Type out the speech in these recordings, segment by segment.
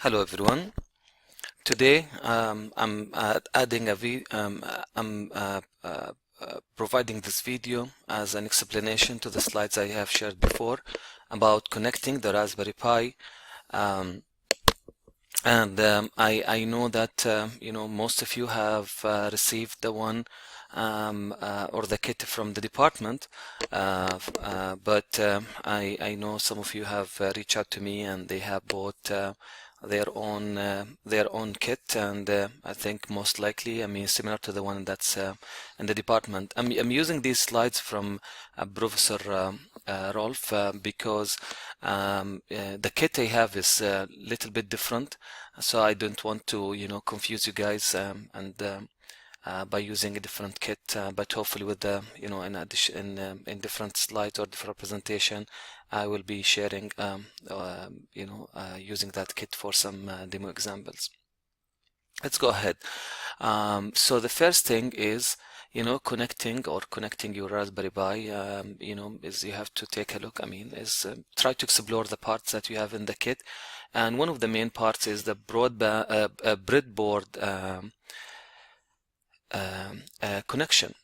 Hello everyone. Today I'm providing this video as an explanation to the slides I have shared before about connecting the Raspberry Pi. I know that most of you have received the one or the kit from the department, but I know some of you have reached out to me and they have bought their own kit, and I think most likely, I mean, similar to the one that's in the department. I'm using these slides from Professor Rolf because the kit I have is a little bit different, so I don't want to confuse you guys by using a different kit, but hopefully with the in addition in different slides or different presentation, I will be sharing using that kit for some demo examples. Let's go ahead. So the first thing is connecting your Raspberry Pi. Is you have to take a look. I mean, is try to explore the parts that you have in the kit, and one of the main parts is the breadboard connection.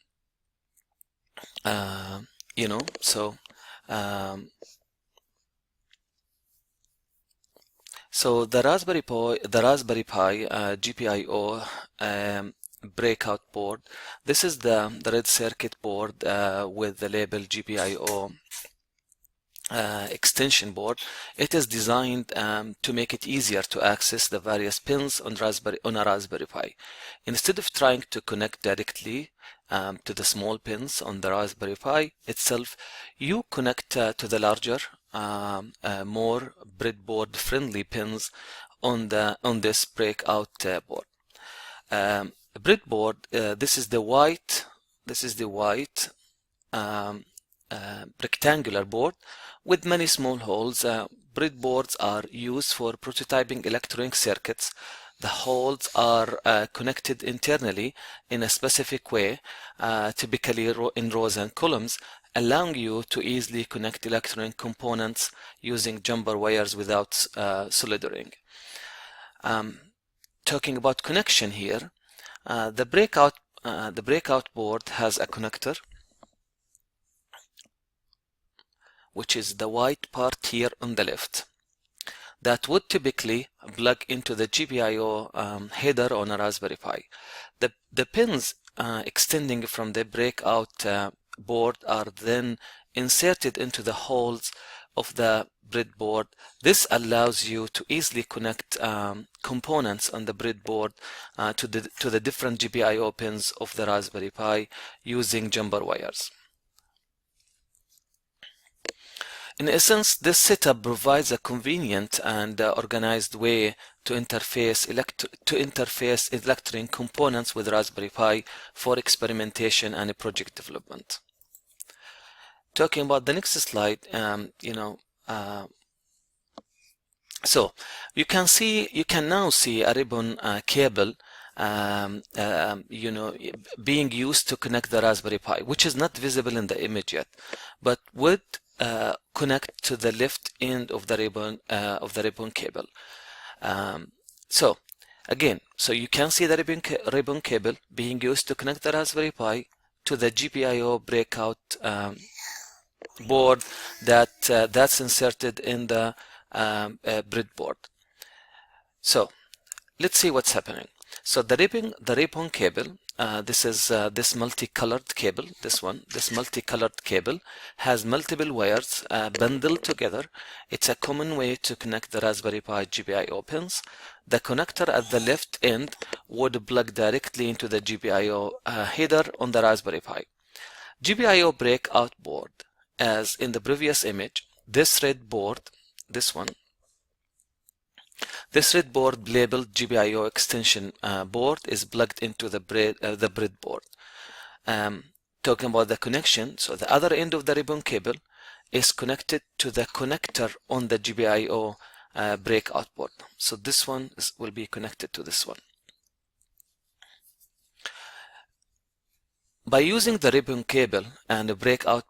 So the Raspberry Pi GPIO breakout board. This is the red circuit board with the label GPIO extension board. It is designed to make it easier to access the various pins on a Raspberry Pi. Instead of trying to connect directly to the small pins on the Raspberry Pi itself, you connect to the larger, more breadboard friendly pins on this breakout board. Breadboard, this is the white rectangular board with many small holes. Breadboards are used for prototyping electronic circuits. The holes are connected internally in a specific way, typically in rows and columns, allowing you to easily connect electronic components using jumper wires without soldering. Talking about connection here, the breakout board has a connector, which is the white part here on the left, that would typically plug into the GPIO header on a Raspberry Pi. The pins extending from the breakout board are then inserted into the holes of the breadboard. This allows you to easily connect components on the breadboard to the different GPIO pins of the Raspberry Pi using jumper wires. In essence, this setup provides a convenient and organized way to interface electronic components with Raspberry Pi for experimentation and project development. Talking about the next slide, so you can now see a ribbon cable being used to connect the Raspberry Pi, which is not visible in the image yet, but would connect to the left end of the ribbon cable. So you can see the ribbon cable being used to connect the Raspberry Pi to the GPIO breakout board that's inserted in the breadboard. So let's see what's happening. So the ribbon cable, this is this multicolored cable. This multicolored cable has multiple wires bundled together. It's a common way to connect the Raspberry Pi GPIO pins. The connector at the left end would plug directly into the GPIO header on the Raspberry Pi. GPIO breakout board, as in the previous image, this red board, this red board labeled GPIO extension board is plugged into the breadboard. Talking about the connection, so the other end of the ribbon cable is connected to the connector on the GPIO breakout board. So this one will be connected to this one. By using the ribbon cable and the breakout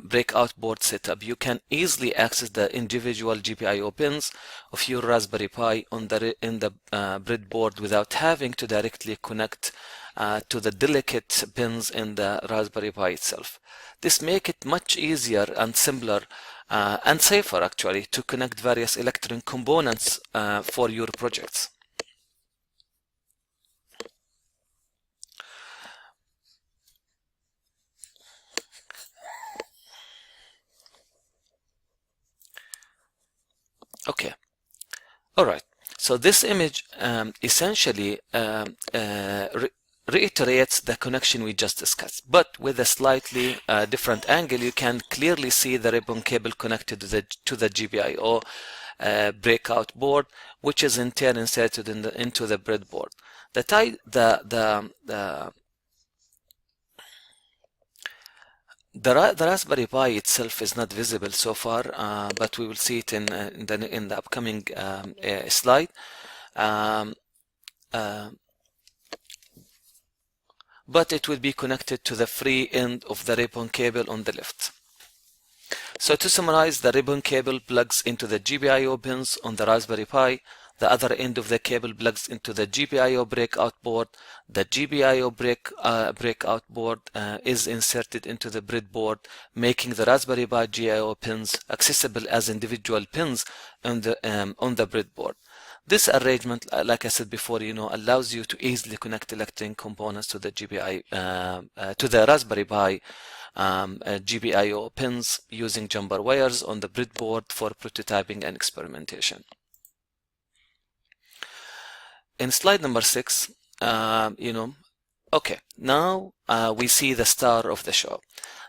breakout board setup, you can easily access the individual GPIO pins of your Raspberry Pi in the breadboard without having to directly connect to the delicate pins in the Raspberry Pi itself. This makes it much easier and simpler and safer actually to connect various electronic components for your projects. Okay, all right. So this image essentially reiterates the connection we just discussed, but with a slightly different angle. You can clearly see the ribbon cable connected to the GPIO breakout board, which is in turn inserted into the breadboard. The Raspberry Pi itself is not visible so far, but we will see it in the upcoming slide. But it will be connected to the free end of the ribbon cable on the left. So to summarize, the ribbon cable plugs into the GPIO pins on the Raspberry Pi. The other end of the cable plugs into the GPIO breakout board. The GPIO breakout board is inserted into the breadboard, making the Raspberry Pi GPIO pins accessible as individual pins on the breadboard. This arrangement, like I said before, allows you to easily connect electronic components to the to the Raspberry Pi GPIO pins using jumper wires on the breadboard for prototyping and experimentation. In slide number 6, okay, now we see the star of the show.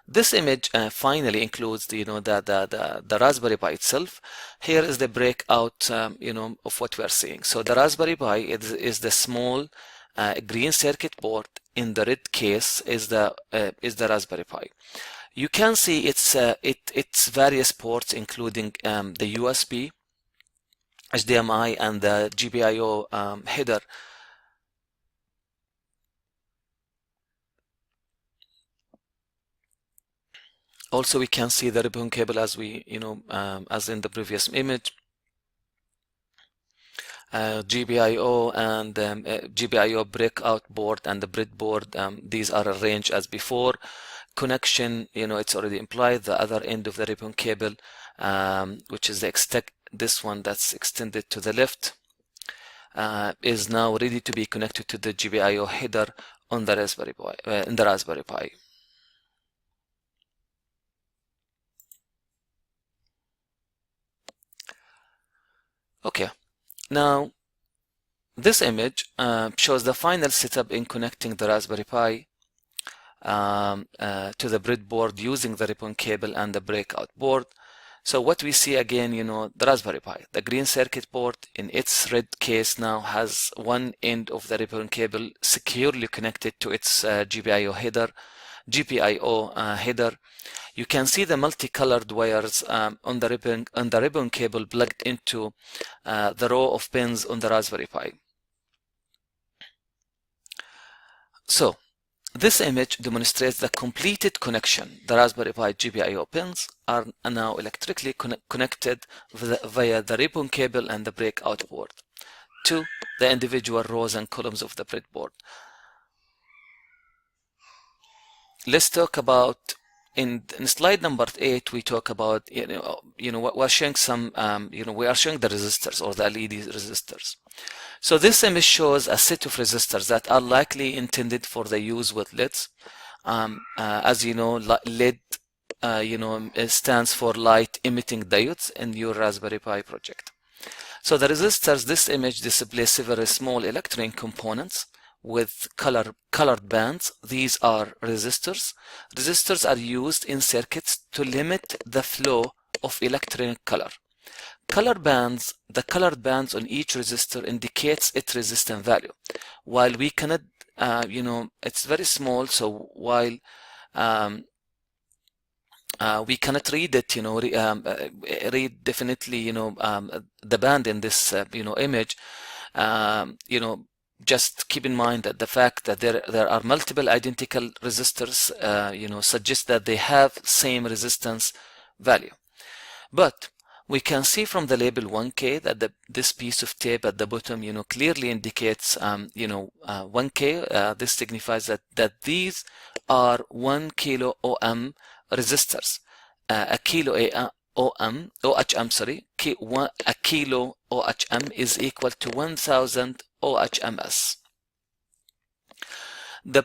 This image finally includes the Raspberry Pi itself. Here is the breakout of what we are seeing. So the Raspberry Pi is the small green circuit board. In the red case is the Raspberry Pi. You can see its various ports, including the USB, HDMI, and the GPIO header. Also, we can see the ribbon cable as as in the previous image. GPIO and GPIO breakout board and the breadboard, these are arranged as before. Connection, it's already implied. The other end of the ribbon cable, which is this one that's extended to the left, is now ready to be connected to the GPIO header on the Raspberry Pi, in the Raspberry Pi. Okay, now this image shows the final setup in connecting the Raspberry Pi to the breadboard using the ribbon cable and the breakout board. So what we see again, the Raspberry Pi, the green circuit board in its red case now has one end of the ribbon cable securely connected to its GPIO header. You can see the multicolored wires on the ribbon cable plugged into the row of pins on the Raspberry Pi. So this image demonstrates the completed connection. The Raspberry Pi GPIO pins are now electrically connected via the ribbon cable and the breakout board to the individual rows and columns of the breadboard. Let's talk about, in slide number 8, we talk about, we're showing some, we are showing the resistors or the LED resistors. So this image shows a set of resistors that are likely intended for the use with LEDs. As you know, LED, stands for light emitting diodes in your Raspberry Pi project. So the resistors, this image displays several small electronic components with colored bands. These are resistors. Resistors are used in circuits to limit the flow of electronic color. The colored bands on each resistor indicates its resistance value. While we cannot, it's very small, so while we cannot read it, read definitely, the band in this, image, just keep in mind that the fact that there are multiple identical resistors, suggests that they have same resistance value. But we can see from the label 1K that this piece of tape at the bottom, clearly indicates, 1K. This signifies that these are 1 kilo ohm resistors. A kilo OHM, sorry, a kilo OHM is equal to 1000 OHMS. The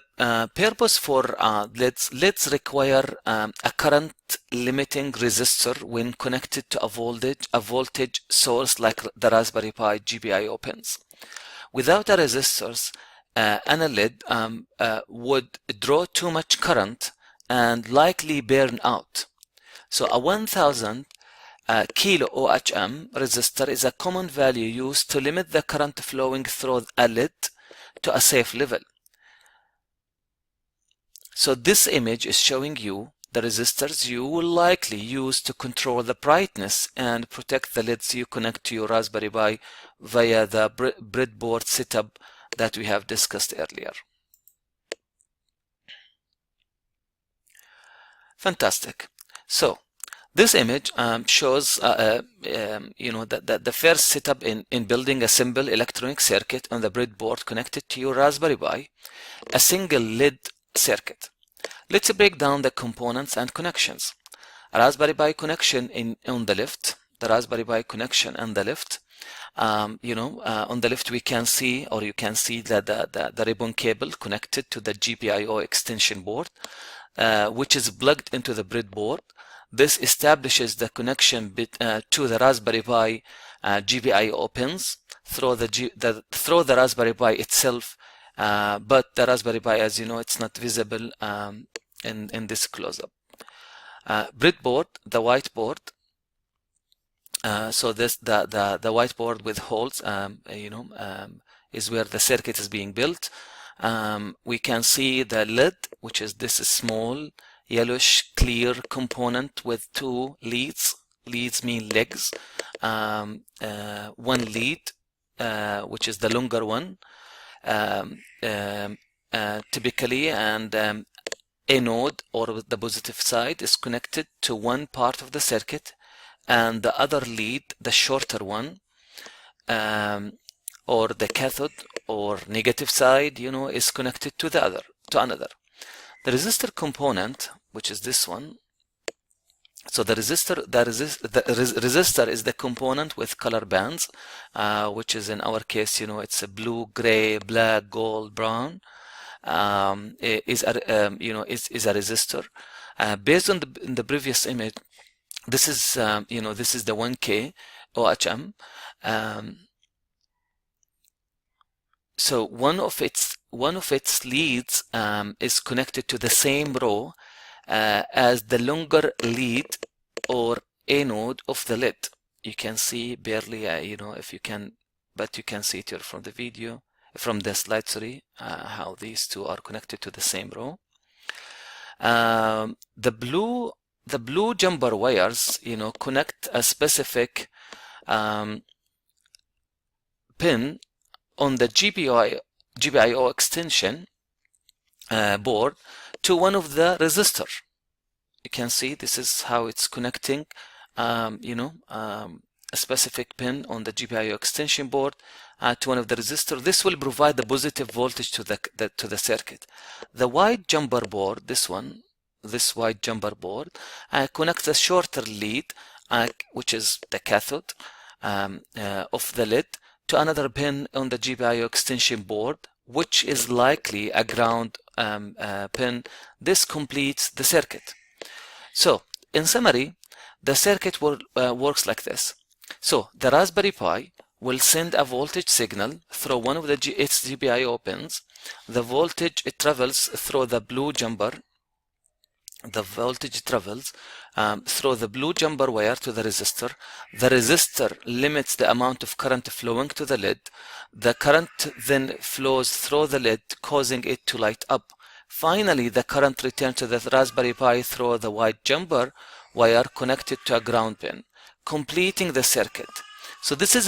purpose for LEDs require a current limiting resistor when connected to a voltage source like the Raspberry Pi GPIO pins. Without a resistors, an LED would draw too much current and likely burn out. So a 1000 kilo OHM resistor is a common value used to limit the current flowing through a LED to a safe level. So this image is showing you the resistors you will likely use to control the brightness and protect the LEDs you connect to your Raspberry Pi via the breadboard setup that we have discussed earlier. Fantastic. So this image shows the first setup in building a simple electronic circuit on the breadboard connected to your Raspberry Pi, a single LED circuit. Let's break down the components and connections. A Raspberry Pi connection on the left, the Raspberry Pi connection on the left. On the left we can see, or you can see that the ribbon cable connected to the GPIO extension board, which is plugged into the breadboard. This establishes the connection to the Raspberry Pi GPIO pins through the Raspberry Pi itself. But the Raspberry Pi, as you know, it's not visible in this close-up. Breadboard, the whiteboard. So this the whiteboard with holes, is where the circuit is being built. We can see the LED, which is this small yellowish clear component with two leads. Leads mean legs. One lead, which is the longer one. Typically, and anode, or the positive side, is connected to one part of the circuit, and the other lead, the shorter one, or the cathode or negative side, is connected to another. The resistor component, which is this one. So the resistor is the component with color bands, which is in our case, it's a blue, gray, black, gold, brown. Is a resistor. Based on the previous image, this is this is the 1K OHM. So one of its leads is connected to the same row as the longer lead or anode of the LED. You can see barely, if you can, but you can see it here from the video, from the slide, sorry, how these two are connected to the same row. The blue jumper wires, connect a specific pin on the GPIO extension board to one of the resistor. You can see this is how it's connecting, a specific pin on the GPIO extension board to one of the resistor. This will provide the positive voltage to the circuit. The white jumper board, this white jumper board, connects a shorter lead, which is the cathode of the LED, to another pin on the GPIO extension board, which is likely a ground pin. This completes the circuit. So, in summary, the circuit works like this. So, the Raspberry Pi will send a voltage signal through one of its GPIO pins. The voltage travels through the blue jumper. The voltage travels through the blue jumper wire to the resistor. The resistor limits the amount of current flowing to the LED. The current then flows through the LED, causing it to light up. Finally, the current returns to the Raspberry Pi through the white jumper wire connected to a ground pin, completing the circuit. So this is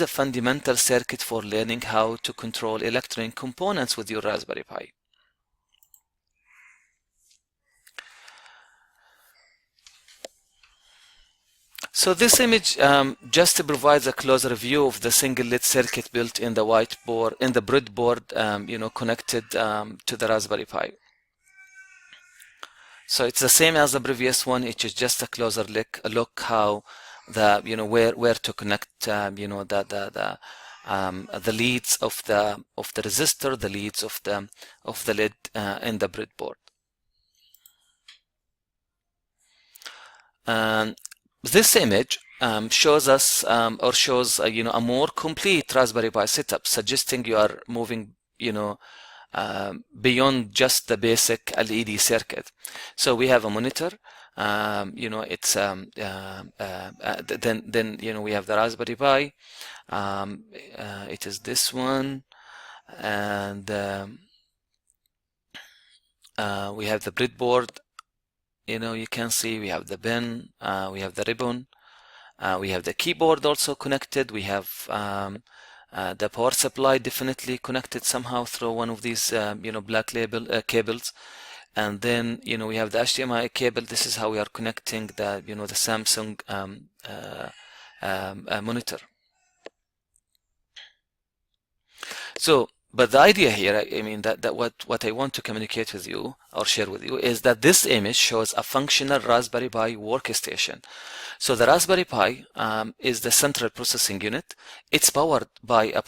a fundamental circuit for learning how to control electronic components with your Raspberry Pi. So this image just provides a closer view of the single lead circuit built in the whiteboard, in the breadboard, connected to the Raspberry Pi. So it's the same as the previous one. It is just a closer look how the where to connect the leads of the resistor, the leads of the lead in the breadboard. This image shows us shows a more complete Raspberry Pi setup, suggesting you are moving beyond just the basic LED circuit. So we have a monitor. It's then we have the Raspberry Pi. It is this one, and we have the breadboard. You can see we have the pin, we have the ribbon, we have the keyboard also connected. We have the power supply definitely connected somehow through one of these black label cables, and then we have the HDMI cable. This is how we are connecting the the Samsung monitor. So but the idea here, I mean, that what I want to communicate with you or share with you is that this image shows a functional Raspberry Pi workstation. So the Raspberry Pi is the central processing unit. It's powered by a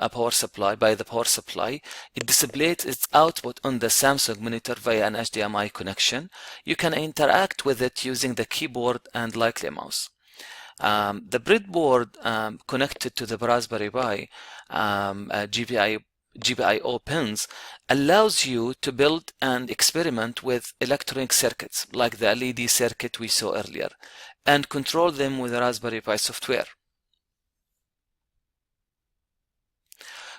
power supply, It displays its output on the Samsung monitor via an HDMI connection. You can interact with it using the keyboard and likely a mouse. The breadboard connected to the Raspberry Pi GPIO pins allows you to build and experiment with electronic circuits like the LED circuit we saw earlier and control them with the Raspberry Pi software.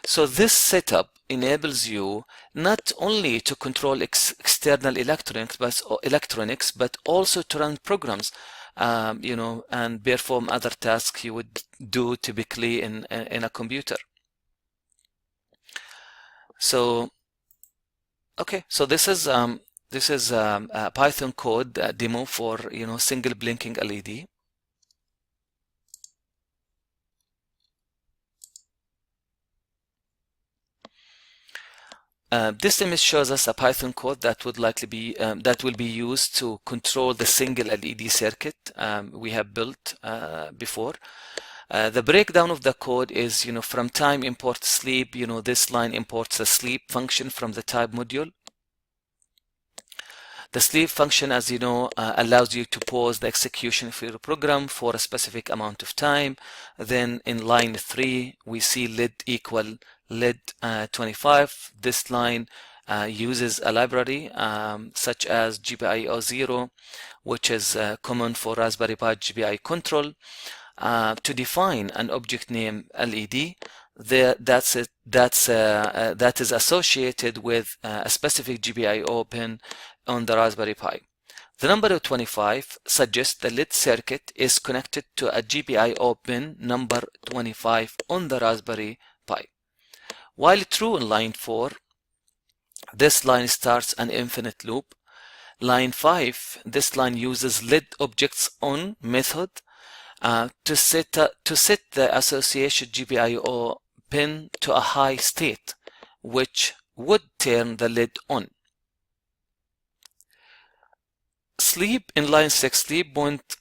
So this setup enables you not only to control external electronics but also to run programs and perform other tasks you would do typically in a computer. So okay, so this is a Python code demo for single blinking LED. This image shows us a Python code that would likely be that will be used to control the single LED circuit we have built before. The breakdown of the code is, from time import sleep, this line imports the sleep function from the type module. The sleep function, as you know, allows you to pause the execution of your program for a specific amount of time. Then in line 3, we see lid equal lid 25. This line uses a library such as GPIO 0, which is common for Raspberry Pi GPI control. To define an object name LED that is associated with a specific GPIO pin on the Raspberry Pi. The number 25 suggests the LED circuit is connected to a GPIO pin number 25 on the Raspberry Pi. While true in line 4, this line starts an infinite loop. Line 5, this line uses LED objects on method to set the association GPIO pin to a high state, which would turn the lid on. Sleep in line 6, sleep point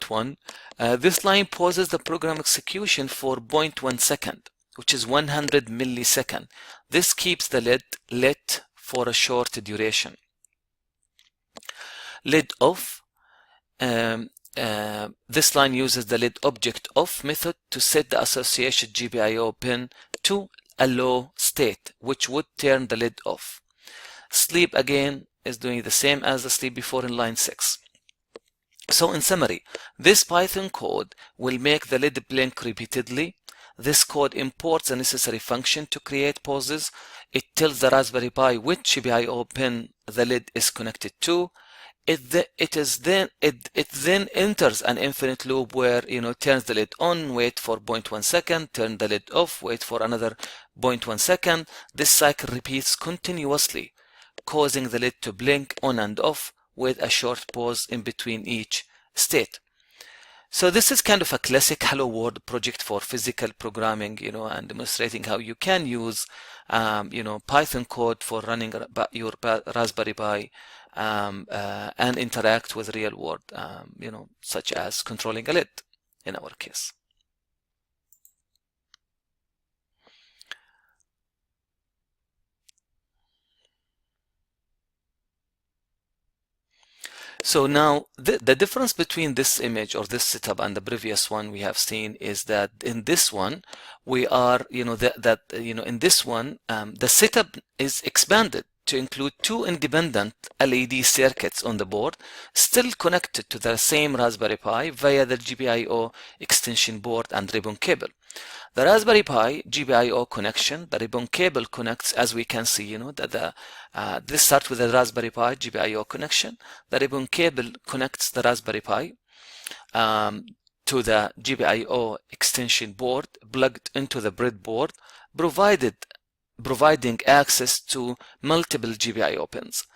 1, this line pauses the program execution for 0.1 second, which is 100 millisecond. This keeps the lid lit for a short duration. Lid off, this line uses the lid object off method to set the association GPIO pin to a low state, which would turn the lid off. Sleep again is doing the same as the sleep before in line 6. So in summary, this Python code will make the lid blink repeatedly. This code imports the necessary function to create pauses. It tells the Raspberry Pi which GPIO pin the lid is connected to. it then enters an infinite loop where, turns the lid on, wait for 0.1 second, turn the lid off, wait for another 0.1 second. This cycle repeats continuously, causing the lid to blink on and off with a short pause in between each state. So this is kind of a classic Hello World project for physical programming, and demonstrating how you can use, Python code for running your Raspberry Pi, and interact with real world, such as controlling a lid in our case. So now the difference between this image or this setup and the previous one we have seen is that in this one we are, in this one the setup is expanded to include two independent LED circuits on the board, still connected to the same Raspberry Pi via the GPIO extension board and ribbon cable. The Raspberry Pi GPIO connection, the ribbon cable connects, as we can see, this starts with the Raspberry Pi GPIO connection. The ribbon cable connects the Raspberry Pi to the GPIO extension board plugged into the breadboard, providing access to multiple GPIO pins.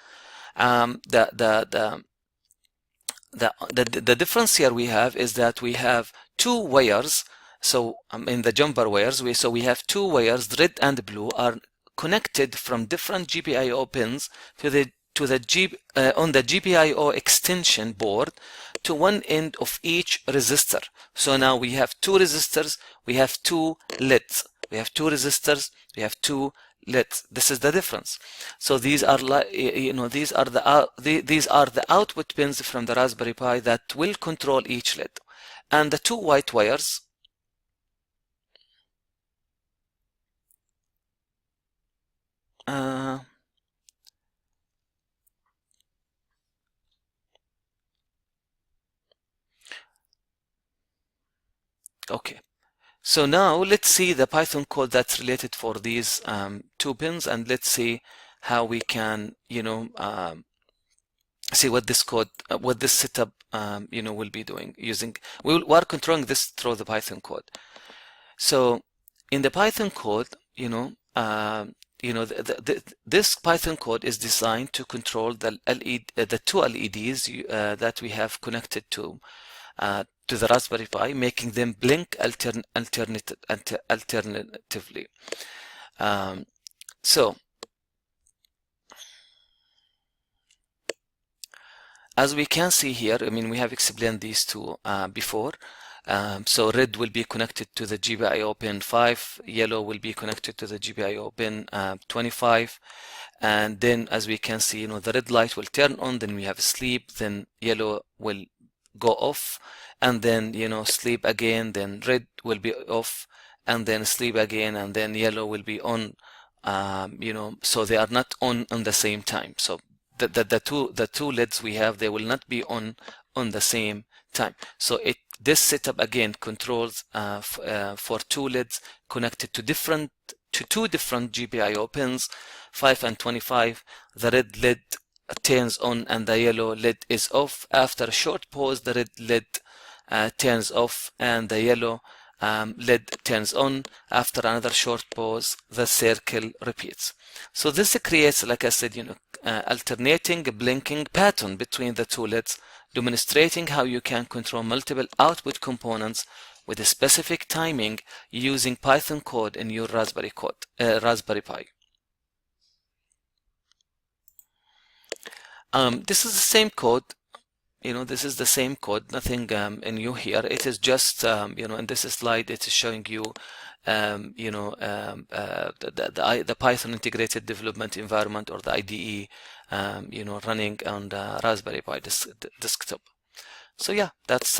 The difference here we have is that we have two wires. So in the jumper wires, we have two wires, red and blue, are connected from different GPIO pins on the GPIO extension board to one end of each resistor. So now we have two resistors, we have two LEDs. We have two resistors, we have two LEDs. This is the difference. So these are these are the output pins from the Raspberry Pi that will control each LED. And the two white wires okay. So now let's see the Python code that's related for these two pins, and let's see how we can, see what this code, what this setup, will be doing using. We are controlling this through the Python code. So in the Python code, this Python code is designed to control the the two LEDs that we have connected to the Raspberry Pi, making them blink alternatively. So as we can see here, we have explained these two before. So red will be connected to the GPIO pin 5, yellow will be connected to the GPIO pin 25, and then as we can see, the red light will turn on, then we have sleep, then yellow will go off, and then sleep again, then red will be off, and then sleep again, and then yellow will be on. So they are not on the same time. So the two LEDs we have, they will not be on the same time. So this setup again controls for two LEDs connected to two different GPIO pins, 5 and 25. The red LED turns on and the yellow LED is off. After a short pause, the red LED turns off and the yellow LED turns on. After another short pause, the circle repeats. So this creates, like I said, alternating blinking pattern between the two LEDs, demonstrating how you can control multiple output components with a specific timing using Python code in your Raspberry Pi. This is the same code. This is the same code, nothing new here. It is just, in this slide, it is showing you, the Python integrated development environment, or the IDE, running on the Raspberry Pi desktop. So yeah, that's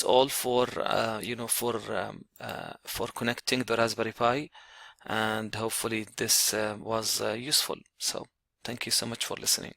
all for for connecting the Raspberry Pi, and hopefully this was useful. So thank you so much for listening.